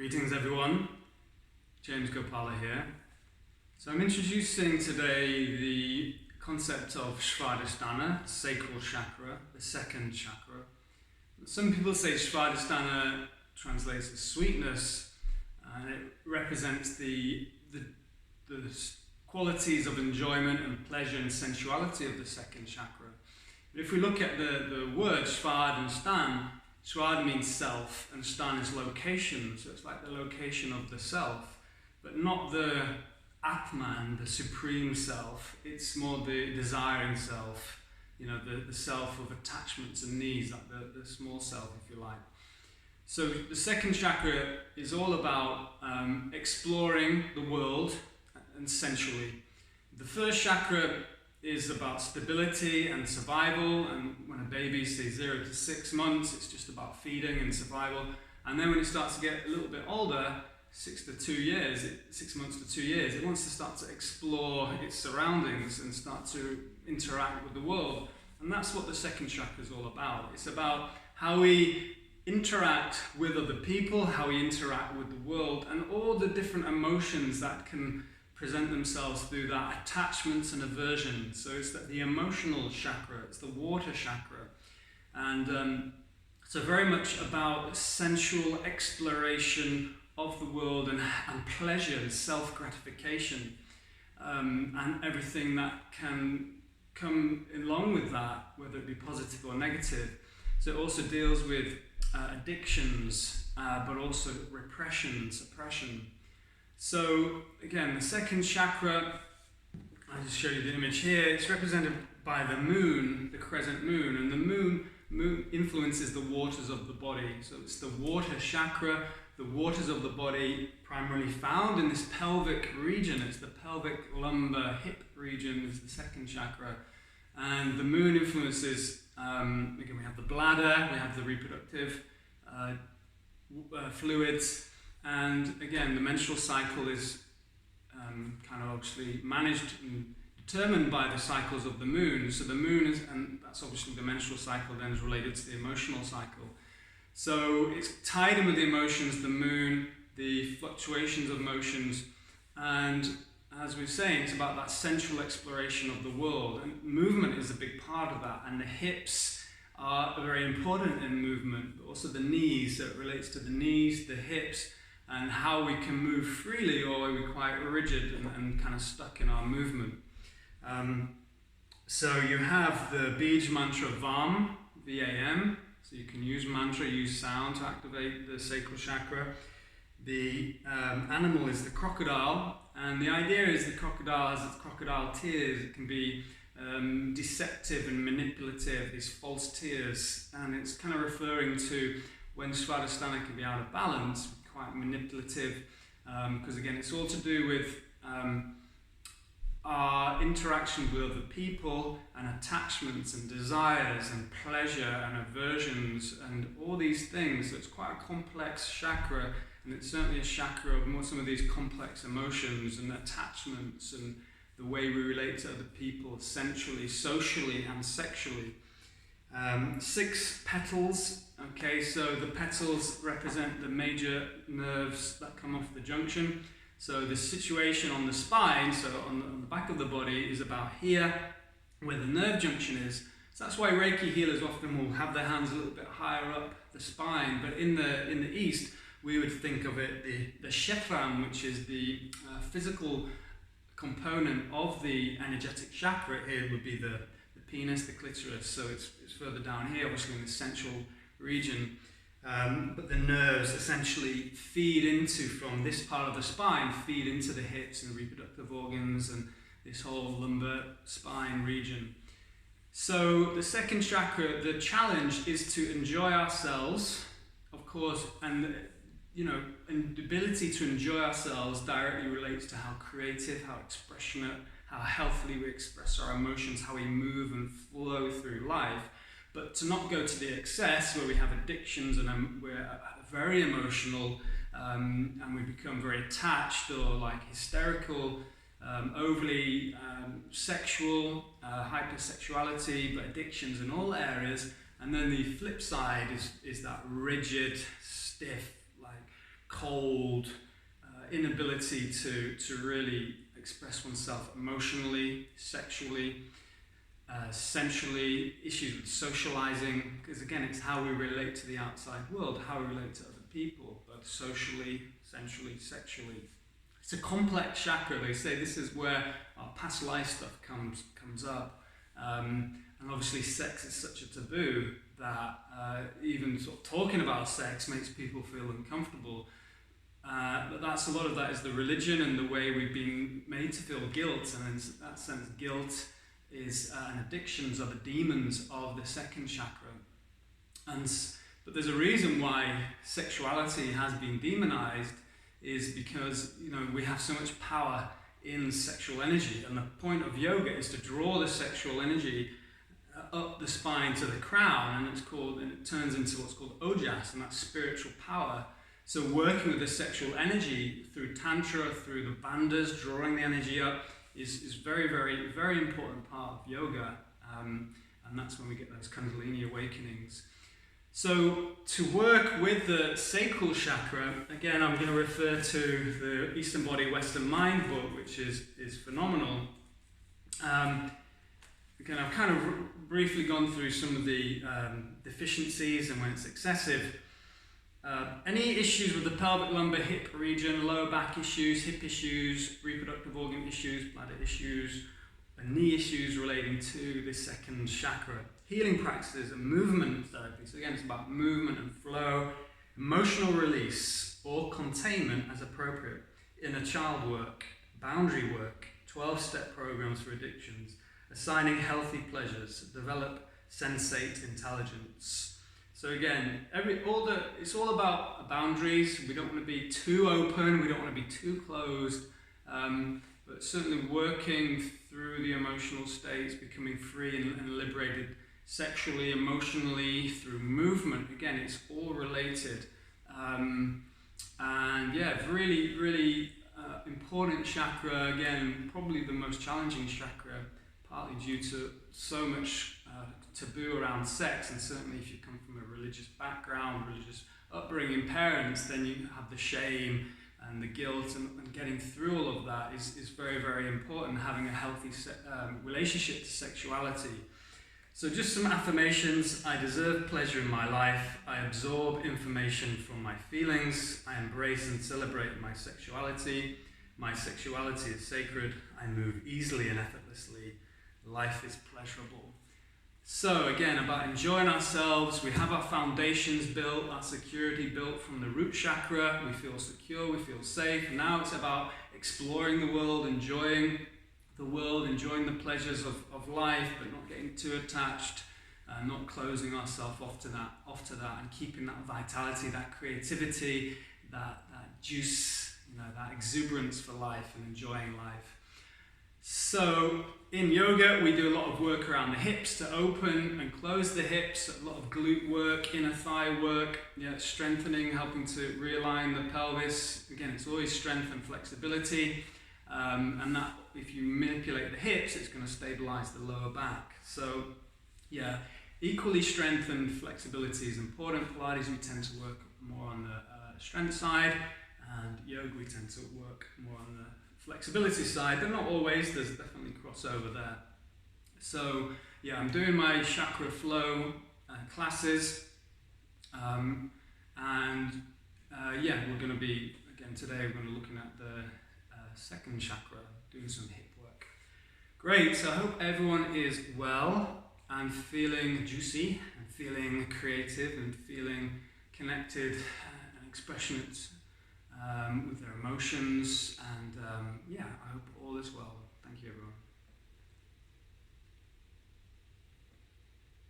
Greetings everyone, James Gopala here. So I'm introducing today the concept of Swadistana, Sacral Chakra, the second chakra. Some people say Swadistana translates as sweetness, and it represents the qualities of enjoyment and pleasure and sensuality of the second chakra. But if we look at the word Swad and Stan, Swad means self, and Stan is location, so it's like the location of the self, but not the Atman, the supreme self. It's more the desiring self, the self of attachments and needs, like the small self, if you like. So the second chakra is all about exploring the world and sensually. The first chakra is about stability and survival, and when a baby says 0 to 6 months, it's just about feeding and survival. And then when it starts to get a little bit older, 6 months to 2 years, it wants to start to explore its surroundings and start to interact with the world. And that's what the second chakra is all about. It's about how we interact with other people, how we interact with the world, and all the different emotions that can present themselves through that attachments and aversion. So it's the emotional chakra, it's the water chakra. And so very much about sensual exploration of the world and pleasure and self-gratification, and everything that can come along with that, whether it be positive or negative. So it also deals with addictions, but also repression, suppression. So again, the second chakra, I'll just show you the image here. It's represented by the moon, the crescent moon, and the moon influences the waters of the body. So it's the water chakra, the waters of the body primarily found in this pelvic region. It's the pelvic lumbar hip region is the second chakra. And the moon influences, again, we have the bladder, we have the reproductive fluids. And again, the menstrual cycle is kind of obviously managed and determined by the cycles of the moon. So the moon is, and that's obviously the menstrual cycle then is related to the emotional cycle. So it's tied in with the emotions, the moon, the fluctuations of emotions, and as we're saying, it's about that sensual exploration of the world. And movement is a big part of that, and the hips are very important in movement, but also the knees. So it relates to the knees, the hips, and how we can move freely, or are we quite rigid and kind of stuck in our movement. So you have the Bij mantra VAM, V-A-M, so you can use mantra, use sound to activate the sacral chakra. The animal is the crocodile, and the idea is the crocodile has its crocodile tears. It can be deceptive and manipulative, these false tears, and it's kind of referring to when Swadhisthana can be out of balance, quite manipulative, because again it's all to do with our interaction with other people and attachments and desires and pleasure and aversions and all these things. So it's quite a complex chakra, and it's certainly a chakra of some of these complex emotions and attachments and the way we relate to other people sensually, socially and sexually. 6 petals. Okay, so the petals represent the major nerves that come off the junction. So the situation on the spine, so on the back of the body, is about here, where the nerve junction is. So that's why Reiki healers often will have their hands a little bit higher up the spine. But in the East, we would think of it the Chakram, which is the physical component of the energetic chakra. Here would be the penis, the clitoris. So it's further down here, obviously in the central region, but the nerves essentially feed into, from this part of the spine, feed into the hips and reproductive organs and this whole lumbar spine region. So the second chakra, the challenge is to enjoy ourselves, of course, and the ability to enjoy ourselves directly relates to how creative, how expressionate, how healthily we express our emotions, how we move and flow through life. But to not go to the excess where we have addictions and we're very emotional, and we become very attached or like hysterical, overly sexual, hypersexuality, but addictions in all areas. And then the flip side is that rigid, stiff, like cold, inability to really express oneself emotionally, sexually, sensually, issues with socializing, because again, it's how we relate to the outside world, how we relate to other people, both socially, sensually, sexually. It's a complex chakra. They say this is where our past life stuff comes up. And obviously sex is such a taboo that even sort of talking about sex makes people feel uncomfortable. But that's a lot of that is the religion and the way we've been made to feel guilt, and in that sense guilt is and addictions are the demons of the second chakra. But there's a reason why sexuality has been demonized, is because we have so much power in sexual energy, and the point of yoga is to draw the sexual energy up the spine to the crown, and it turns into what's called ojas, and that's spiritual power. So working with the sexual energy through tantra, through the bandhas, drawing the energy up is very, very, very important part of yoga, and that's when we get those Kundalini awakenings. So to work with the sacral chakra, again, I'm going to refer to the Eastern Body, Western Mind book, which is phenomenal. Again, I've kind of briefly gone through some of the deficiencies and when it's excessive. Any issues with the pelvic, lumbar, hip region, lower back issues, hip issues, reproductive organ issues, bladder issues, and knee issues relating to the second chakra. Healing practices and movement therapy. So again, it's about movement and flow, emotional release or containment as appropriate, inner child work, boundary work, 12-step programs for addictions, assigning healthy pleasures, develop sensate intelligence. So again, it's all about boundaries. We don't want to be too open, we don't want to be too closed, but certainly working through the emotional states, becoming free and liberated sexually, emotionally, through movement. Again, it's all related. And yeah, really, really important chakra. Again, probably the most challenging chakra, partly due to so much taboo around sex, and certainly if you come from a religious background, religious upbringing, parents, then you have the shame and the guilt, and getting through all of that is very, very important, having a healthy relationship to sexuality. So just some affirmations. I deserve pleasure in my life. I absorb information from my feelings. I embrace and celebrate my sexuality. My sexuality is sacred. I move easily and effortlessly. Life is pleasurable. So again, about enjoying ourselves. We have our foundations built, our security built from the root chakra. We feel secure, we feel safe. Now it's about exploring the world, enjoying the world, enjoying the pleasures of life, but not getting too attached, not closing ourselves off to that, and keeping that vitality, that creativity, that juice, that exuberance for life and enjoying life. So in yoga, we do a lot of work around the hips to open and close the hips, a lot of glute work, inner thigh work, strengthening, helping to realign the pelvis. Again, it's always strength and flexibility, and that if you manipulate the hips, it's going to stabilize the lower back. So yeah, equally strength and flexibility is important. Pilates, we tend to work more on the strength side, and yoga, we tend to work more on the flexibility side, but not always. There's definitely crossover there. So yeah, I'm doing my chakra flow classes, yeah, we're going to be, again today, we're going to be looking at the second chakra, doing some hip work. Great, so I hope everyone is well and feeling juicy and feeling creative and feeling connected and expressionate with their emotions, and